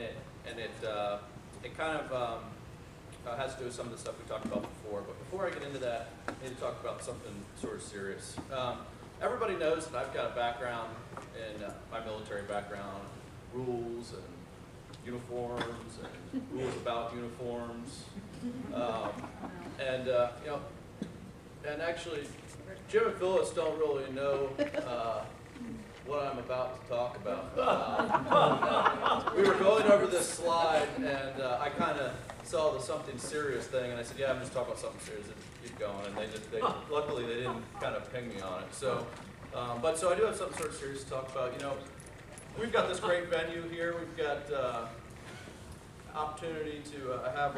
it kind of has to do with some of the stuff we talked about before. But before I get into that, I need to talk about something sort of serious. Everybody knows that I've got a background in my military background, rules and uniforms and rules about uniforms, and actually, Jim and Phyllis don't really know what I'm about to talk about. We were going over this slide, and I kind of saw the something serious thing, and I said, "Yeah, I'm just talking about something serious." And keep going, and luckily they didn't kind of ping me on it. So, so I do have something sort of serious to talk about. You know, we've got this great venue here. We've got opportunity to have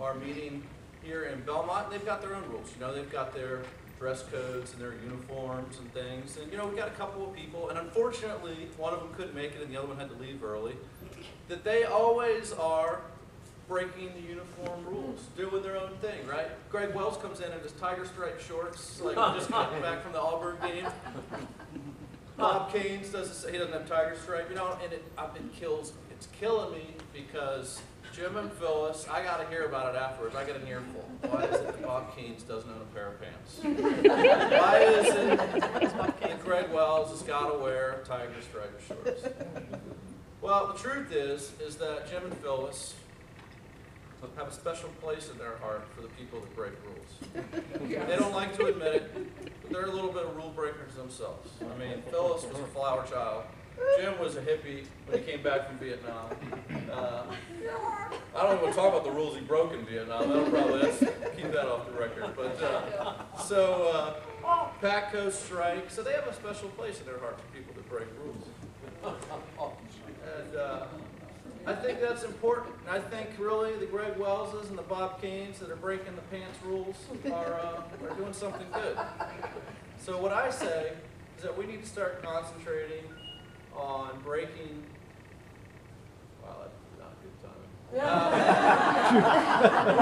our meeting here in Belmont, and they've got their own rules. You know, they've got their dress codes and their uniforms and things. And you know, we've got a couple of people, and unfortunately, one of them couldn't make it, and the other one had to leave early. That they always are breaking the uniform rules, doing their own thing, right? Greg Wells comes in his tiger stripe shorts, like just getting back from the Auburn game. Bob Caines he doesn't have tiger stripe, you know, and it's killing me because Jim and Phyllis, I got to hear about it afterwards. I get an earful. Why is it that Bob Caines doesn't own a pair of pants? Why is it that Greg Wells has got to wear tiger stripe shorts? Well, the truth is that Jim and Phyllis have a special place in their heart for the people that break rules. They don't like to admit it, but they're a little bit of rule breakers themselves. I mean, Phyllis was a flower child. Jim was a hippie when he came back from Vietnam. I don't even want to talk about the rules he broke in Vietnam. Let's keep that off the record. But Patco strike. So they have a special place in their heart for people that break rules. And I think that's important. I think really the Greg Wellses and the Bob Caines that are breaking the pants rules are doing something good. So what I say is that we need to start concentrating on breaking. Wow, that's not good timing.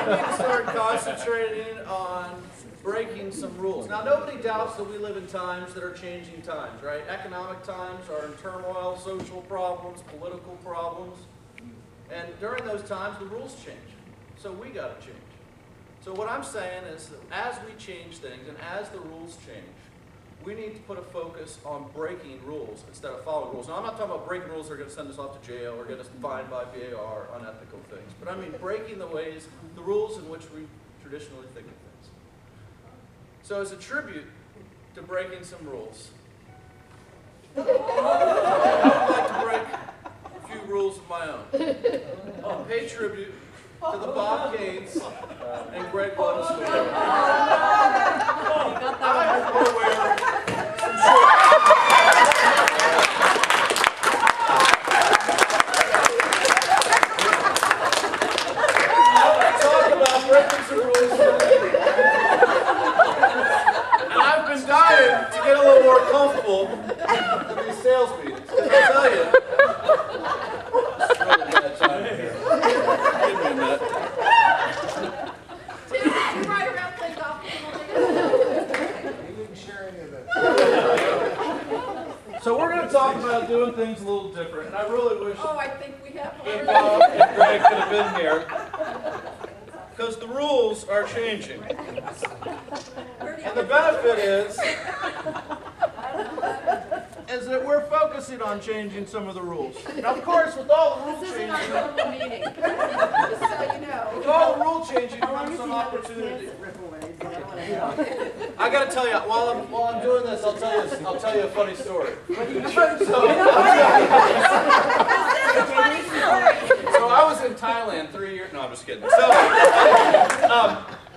We need to start concentrating on breaking some rules. Now, nobody doubts that we live in times that are changing times, right? Economic times are in turmoil, social problems, political problems. And during those times, the rules change. So we got to change. So what I'm saying is that as we change things and as the rules change, we need to put a focus on breaking rules instead of following rules. Now, I'm not talking about breaking rules that are going to send us off to jail or get us fined by VAR, unethical things. But I mean breaking the rules in which we traditionally think of things. So as a tribute to breaking some rules, I would like to break a few rules of my own. I'll pay tribute to the Bob Caines and Greg Wells. I will wear some shorts. Talk about breaking some rules. And I've been dying to get a little more comfortable in these sales meetings. Because I'll tell you, it's really bad time here. Give me a minute. Tim, did you ride around playing golf with him all day? He didn't share any of that. So we're going to talk about doing things a little different. And I really wish Oh, I think we have that one. Bob and Greg could have been here. Because the rules are changing. And the benefit is that we're focusing on changing some of the rules. Now, of course, with all the rule This isn't our changing, normal meeting. Just so you know. with all the rule changing comes some opportunity. I got to tell you, while I'm doing this, I'll tell you a funny story. So I was in Thailand 3 years. No, I'm just kidding. So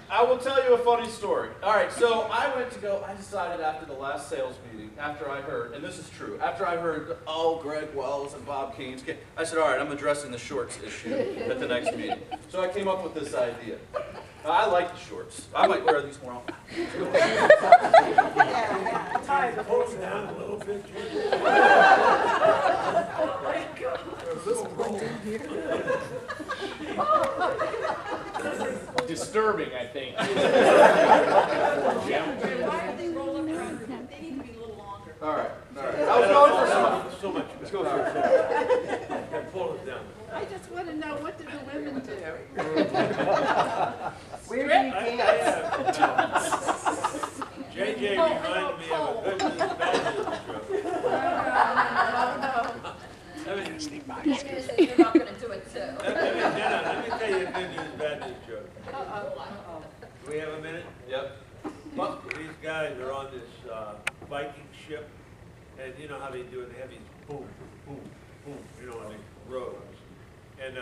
I will tell you a funny story. All right, so I decided after the last sales meeting, after I heard, and this is true, after I heard, oh, Greg Wells and Bob Caines, I said, all right, I'm addressing the shorts issue at the next meeting. So I came up with this idea. Now, I like the shorts. I might wear these more often. Pull it down a little bit. Disturbing, I think. Why are they rolling around? They need to be a little longer. All right. I was going for some. So much. Let's go for it. just want to know, what did the women do? Where do you JJ reminded me of a good news, bad news joke. No. Let me You're not going to do it too. tell you a good news, bad news joke. Do we have a minute? Yep. These guys are on this Viking ship, and you know how they do it, they have these boom, boom, boom, you know, on the rows. And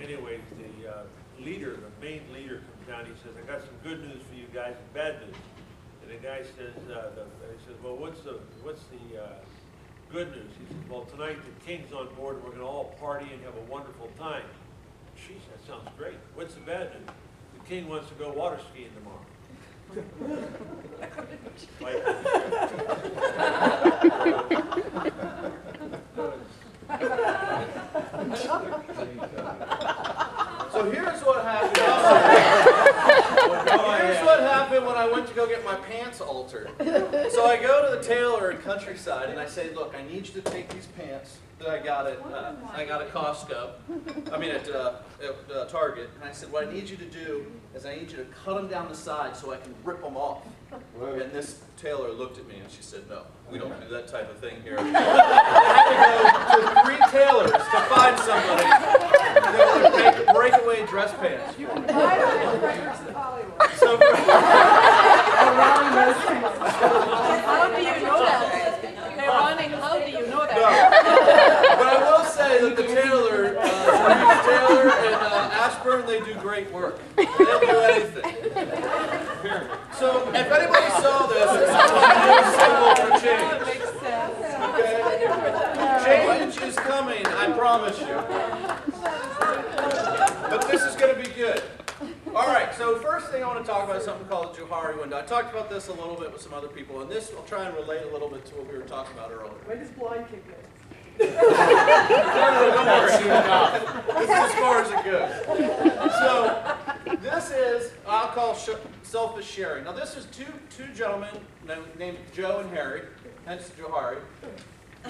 anyways, the leader, the main leader comes down, he says, I got some good news for you guys and bad news. And the guy says, he says, well, what's the good news? He says, well, tonight the king's on board and we're going to all party and have a wonderful time. Jeez, that sounds great. What's the bad news? The king wants to go water skiing tomorrow. So here's what happened. Here's what happened when I went to go get my pants altered. So I go to the tailor in Countryside and I say, look, I need you to take these pants that I got at Costco. I mean at Target. And I said, what I need you to do is I need you to cut them down the side so I can rip them off. And this tailor looked at me and she said, no, we don't do that type of thing here. I had to go to 3 tailors to find somebody that would make breakaway dress pants. So How do you know that? They're running, how do you know that? no. But I will say that the tailor, Taylor and Ashburn, they do great work. They'll do anything. So if anybody saw this, it's a symbol for change. Makes sense. Okay? Change is coming, I promise you. But this is going to be good. All right, so first thing I want to talk about is something called the Johari Window. I talked about this a little bit with some other people, and this will try and relate a little bit to what we were talking about earlier. When does blind kick in? No, don't worry. This is as far as it goes. So this is, I'll call selfish sharing. Now this is two gentlemen named Joe and Harry, hence Johari.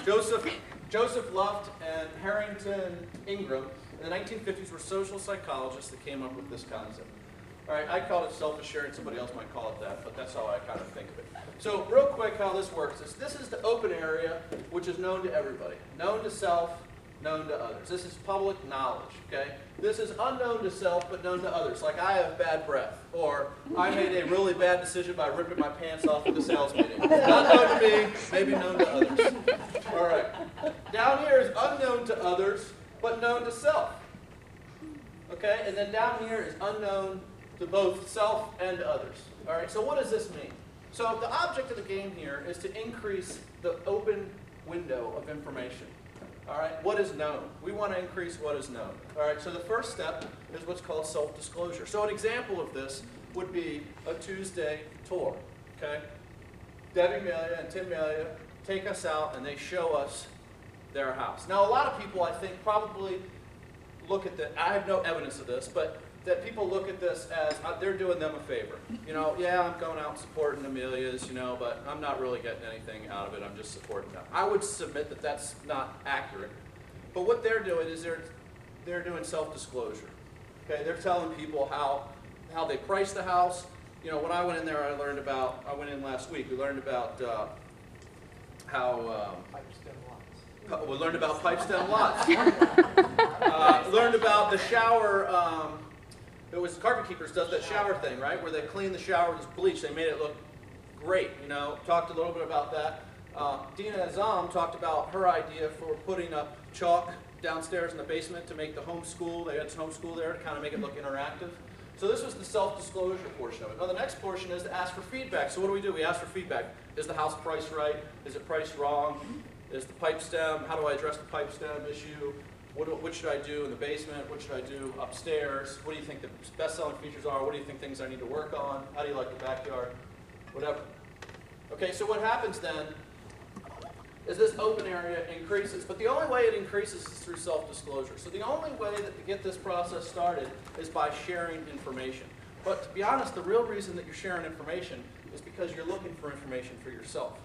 Joseph Luft and Harrington Ingram in the 1950s were social psychologists that came up with this concept. All right, I call it selfish sharing. Somebody else might call it that, but that's how I kind of think of it. So real quick, how this works is this is the open area, which is known to everybody, known to self, known to others. This is public knowledge, okay? This is unknown to self, but known to others. Like I have bad breath, or I made a really bad decision by ripping my pants off at the sales meeting. Not known to me, maybe known to others. All right. Down here is unknown to others, but known to self. Okay? And then down here is unknown to both self and others. All right? So what does this mean? So the object of the game here is to increase the open window of information. All right? What is known? We want to increase what is known. All right? So the first step is what's called self-disclosure. So an example of this would be a Tuesday tour. Okay? Debbie Melia and Tim Melia take us out and they show us their house. Now a lot of people I think probably look at that. I have no evidence of this, but that people look at this as they're doing them a favor. You know, yeah, I'm going out and supporting Amelia's, you know, but I'm not really getting anything out of it. I'm just supporting them. I would submit that that's not accurate. But what they're doing is they're doing self-disclosure. Okay, they're telling people how they price the house. You know, when I went in there, I went in last week. We learned about we learned about pipe stem lots. Learned about the shower. It was Carpet Keepers does that shower thing, right? Where they clean the shower with bleach. They made it look great. You know, talked a little bit about that. Dina Azam talked about her idea for putting up chalk downstairs in the basement to make the homeschool. They had some homeschool there to kind of make it look interactive. So this was the self-disclosure portion of it. Now the next portion is to ask for feedback. So what do? We ask for feedback. Is the house priced right? Is it priced wrong? Is the pipe stem, how do I address the pipe stem issue? What should I do in the basement? What should I do upstairs? What do you think the best-selling features are? What do you think things I need to work on? How do you like the backyard? Whatever. Okay, so what happens then is this open area increases, but the only way it increases is through self-disclosure. So the only way to get this process started is by sharing information. But to be honest, the real reason that you're sharing information is because you're looking for information for yourself.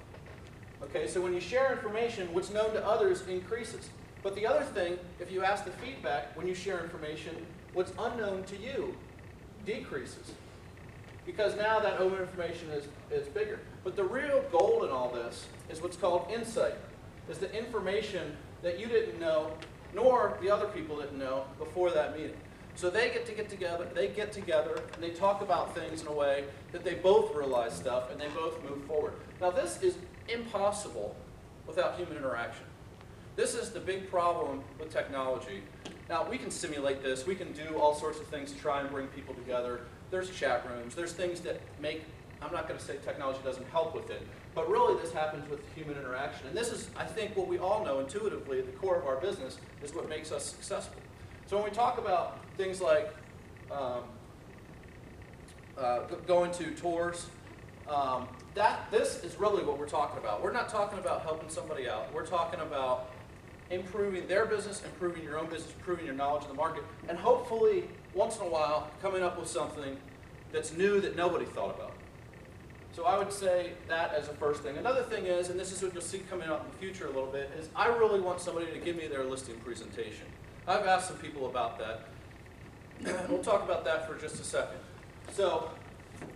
Okay, so when you share information, what's known to others increases. But the other thing, if you ask the feedback, when you share information, what's unknown to you decreases. Because now that open information is bigger. But the real gold in all this is what's called insight. Is the information that you didn't know, nor the other people didn't know before that meeting. So they get together, and they talk about things in a way that they both realize stuff and they both move forward. Now this is impossible without human interaction. This is the big problem with technology. Now we can simulate this, we can do all sorts of things to try and bring people together. There's chat rooms, there's things that make, I'm not going to say technology doesn't help with it, but really this happens with human interaction. And this is, I think, what we all know intuitively at the core of our business is what makes us successful. So when we talk about things like going to tours, this is really what we're talking about. We're not talking about helping somebody out. We're talking about improving their business, improving your own business, improving your knowledge of the market, and hopefully, once in a while, coming up with something that's new that nobody thought about. So I would say that as a first thing. Another thing is, and this is what you'll see coming out in the future a little bit, is I really want somebody to give me their listing presentation. I've asked some people about that. We'll talk about that for just a second. So,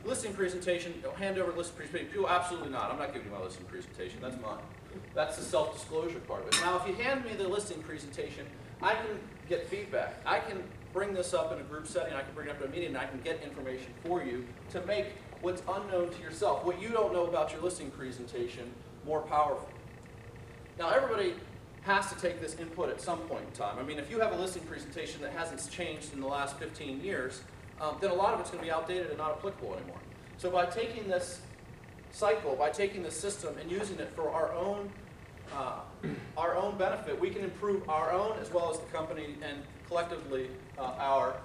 listing presentation, hand over listing presentation. People, absolutely not. I'm not giving you my listing presentation. That's mine. That's the self-disclosure part of it. Now, if you hand me the listing presentation, I can get feedback. I can bring this up in a group setting. I can bring it up in a meeting, and I can get information for you to make what's unknown to yourself, what you don't know about your listing presentation, more powerful. Now, everybody has to take this input at some point in time. I mean, if you have a listing presentation that hasn't changed in the last 15 years, then a lot of it's going to be outdated and not applicable anymore. So by taking this cycle, by taking this system and using it for our own benefit, we can improve our own as well as the company and collectively our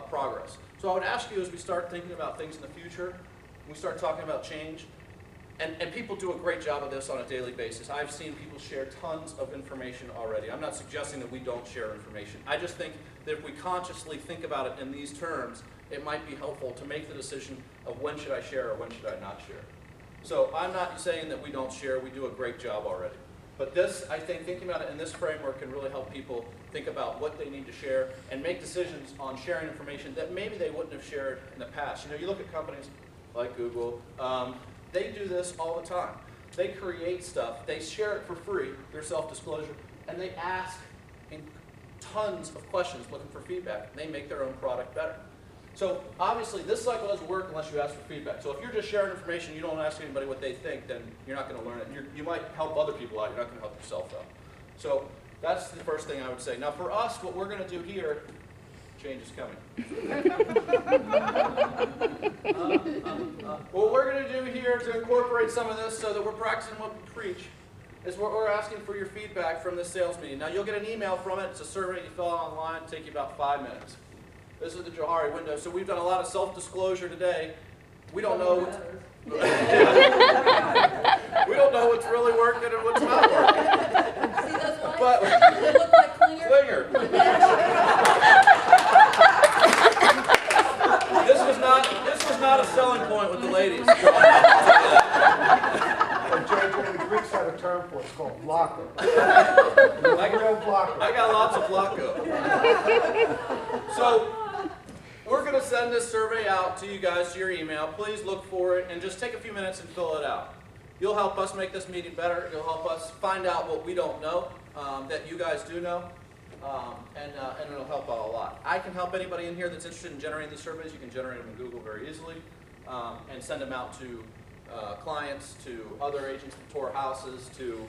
progress. So I would ask you, as we start thinking about things in the future, we start talking about change, and people do a great job of this on a daily basis. I've seen people share tons of information already. I'm not suggesting that we don't share information. I just think that if we consciously think about it in these terms, it might be helpful to make the decision of when should I share or when should I not share. So I'm not saying that we don't share. We do a great job already. But this, I think, thinking about it in this framework can really help people think about what they need to share and make decisions on sharing information that maybe they wouldn't have shared in the past. You know, you look at companies like Google, they do this all the time. They create stuff, they share it for free, their self-disclosure, and they ask in tons of questions looking for feedback. They make their own product better. So obviously this cycle doesn't work unless you ask for feedback. So if you're just sharing information, you don't ask anybody what they think, then you're not going to learn it. You might help other people out, you're not going to help yourself out. So that's the first thing I would say. Now for us, what we're going to do here, change is coming. What we're going to do here to incorporate some of this so that we're practicing what we preach is what we're asking for your feedback from this sales meeting. Now you'll get an email from it. It's a survey you fill out online. It'll take you about 5 minutes. This is the Johari window. So we've done a lot of self-disclosure today. We don't know we don't know what's really working and what's not working. See those lights? But They look like clinger. This was not a selling point with the ladies. The Greeks had a term for it. It's called blocker. I got lots of blocko. So we're going to send this survey out to you guys to your email. Please look for it and just take a few minutes and fill it out. You'll help us make this meeting better. You'll help us find out what we don't know that you guys do know, and it'll help out a lot. I can help anybody in here that's interested in generating these surveys. You can generate them in Google very easily and send them out to clients, to other agents that tour houses, to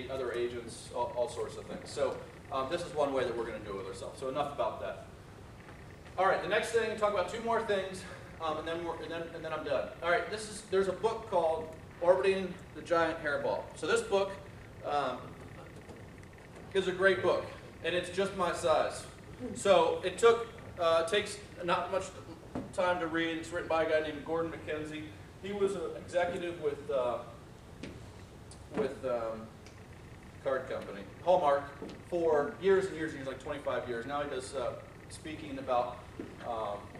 other agents, all sorts of things. So this is one way that we're going to do it with ourselves. So enough about that. All right, the next thing, talk about 2 more things, and then I'm done. All right, there's a book called Orbiting the Giant Hairball. So this book is a great book, and it's just my size. So it takes not much time to read. It's written by a guy named Gordon McKenzie. He was an executive with card company, Hallmark, for years and years and years, like 25 years. Now he does speaking about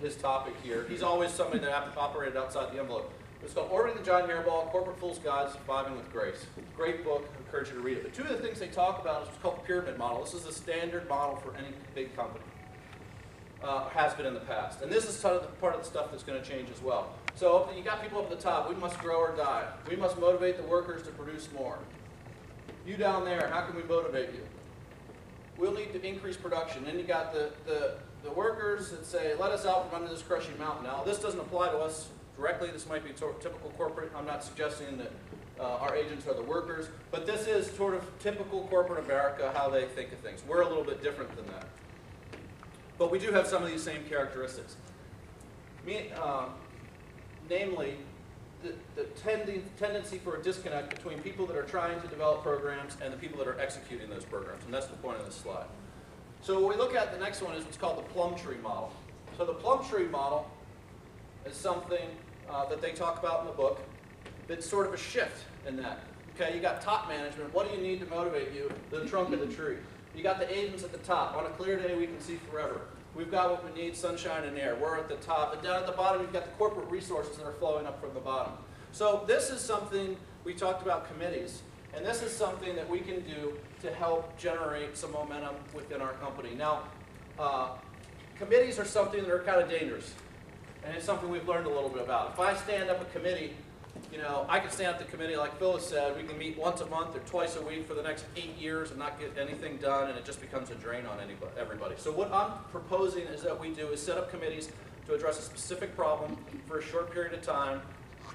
his topic here. He's always somebody that operated outside the envelope. It's called Orbiting the Giant Hairball, Corporate Fool's Guide to Surviving with Grace. Great book. I encourage you to read it. But two of the things they talk about is what's called the pyramid model. This is the standard model for any big company. Has been in the past. And this is part of the stuff that's going to change as well. So you got people up at the top. We must grow or die. We must motivate the workers to produce more. You down there, how can we motivate you? We'll need to increase production. Then you got the workers that say, let us out from under this crushing mountain. Now, this doesn't apply to us directly. This might be typical corporate. I'm not suggesting that our agents are the workers. But this is sort of typical corporate America, how they think of things. We're a little bit different than that. But we do have some of these same characteristics. Namely, the tendency for a disconnect between people that are trying to develop programs and the people that are executing those programs. And that's the point of this slide. So what we look at, the next one is what's called the plum tree model. So the plum tree model is something that they talk about in the book that's sort of a shift in that. Okay, you got top management. What do you need to motivate you? The trunk of the tree. You got the agents at the top. On a clear day, we can see forever. We've got what we need, sunshine and air. We're at the top. And down at the bottom, you've got the corporate resources that are flowing up from the bottom. So this is something, we talked about committees, and this is something that we can do to help generate some momentum within our company. Now, committees are something that are kind of dangerous, and it's something we've learned a little bit about. If I stand up a committee, you know, I can stand up the committee, like Phyllis said, we can meet once a month or twice a week for the next 8 years and not get anything done, and it just becomes a drain on everybody. So what I'm proposing is that we do is set up committees to address a specific problem for a short period of time.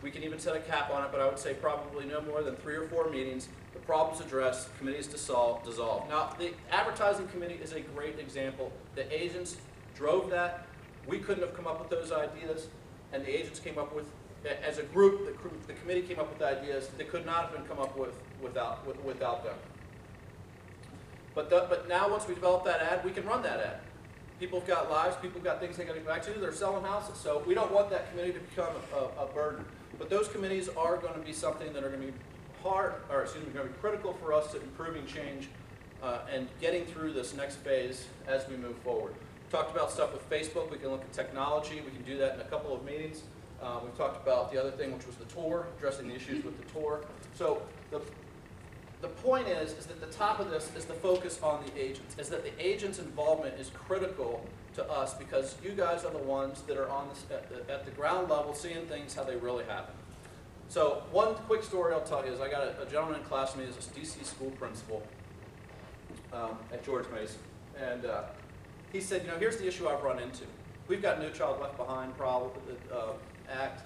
We can even set a cap on it, but I would say probably no more than 3 or 4 meetings. The problem's addressed, committees dissolved. Now, the advertising committee is a great example. The agents drove that. We couldn't have come up with those ideas, and the agents came up with, as a group, the committee came up with ideas that could not have been come up with without them. But now once we develop that ad, we can run that ad. People have got lives, people have got things they got to get back to, they're selling houses. So we don't want that committee to become a burden. But those committees are going to be something that are going to be going to be critical for us to improving change and getting through this next phase as we move forward. We talked about stuff with Facebook. We can look at technology. We can do that in a couple of meetings. We've talked about the other thing, which was the tour, addressing the issues with the tour. So the point is that the top of this is the focus on the agents, is that the agents' involvement is critical to us because you guys are the ones that are on at the ground level seeing things how they really happen. So one quick story I'll tell you is I got a gentleman in class with me who's a DC school principal at George Mason. And he said, you know, here's the issue I've run into. We've got No Child Left Behind Act.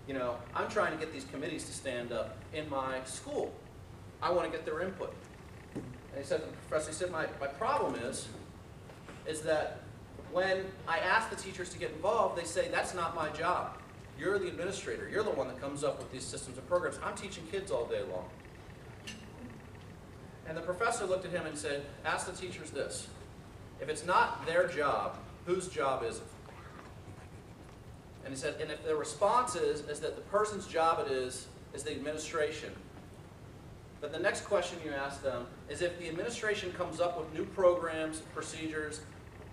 You know, I'm trying to get these committees to stand up in my school. I want to get their input. And he said, the professor, he said, my problem is that when I ask the teachers to get involved, they say, that's not my job. You're the administrator. You're the one that comes up with these systems and programs. I'm teaching kids all day long. And the professor looked at him and said, ask the teachers this. If it's not their job, whose job is it? And he said, and if the response is that the person's job it is the administration, but the next question you ask them is if the administration comes up with new programs, procedures,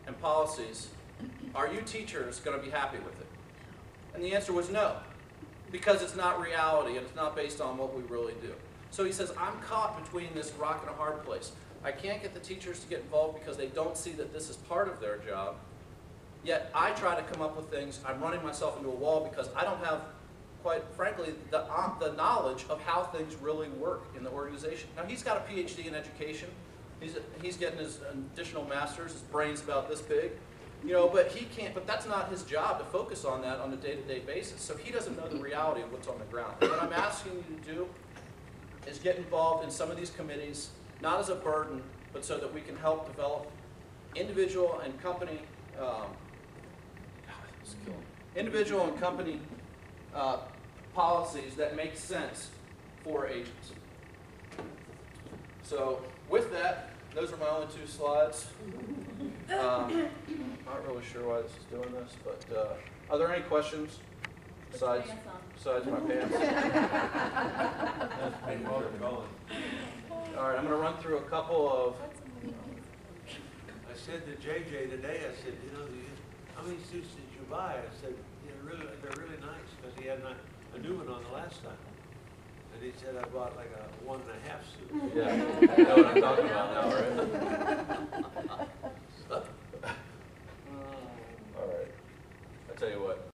and policies, are you teachers going to be happy with it? And the answer was no, because it's not reality and it's not based on what we really do. So he says, I'm caught between this rock and a hard place. I can't get the teachers to get involved because they don't see that this is part of their job. Yet I try to come up with things. I'm running myself into a wall because I don't have, quite frankly, the knowledge of how things really work in the organization. Now, he's got a PhD in education. He's getting his additional master's. His brain's about this big. You know, but he can't, but that's not his job to focus on that on a day-to-day basis. So he doesn't know the reality of what's on the ground. And what I'm asking you to do is get involved in some of these committees, not as a burden, but so that we can help develop individual and company policies that make sense for agents. So with that, those are my only 2 slides. Not really sure why this is doing this, but are there any questions besides my pants? All right, I'm going to run through a couple of. I said to JJ today, I said, you know, how many suits did you buy? I said, they're really nice, because he had a new one on the last time. And he said I bought like a 1.5 suit. Yeah, you know what I'm talking about now, right?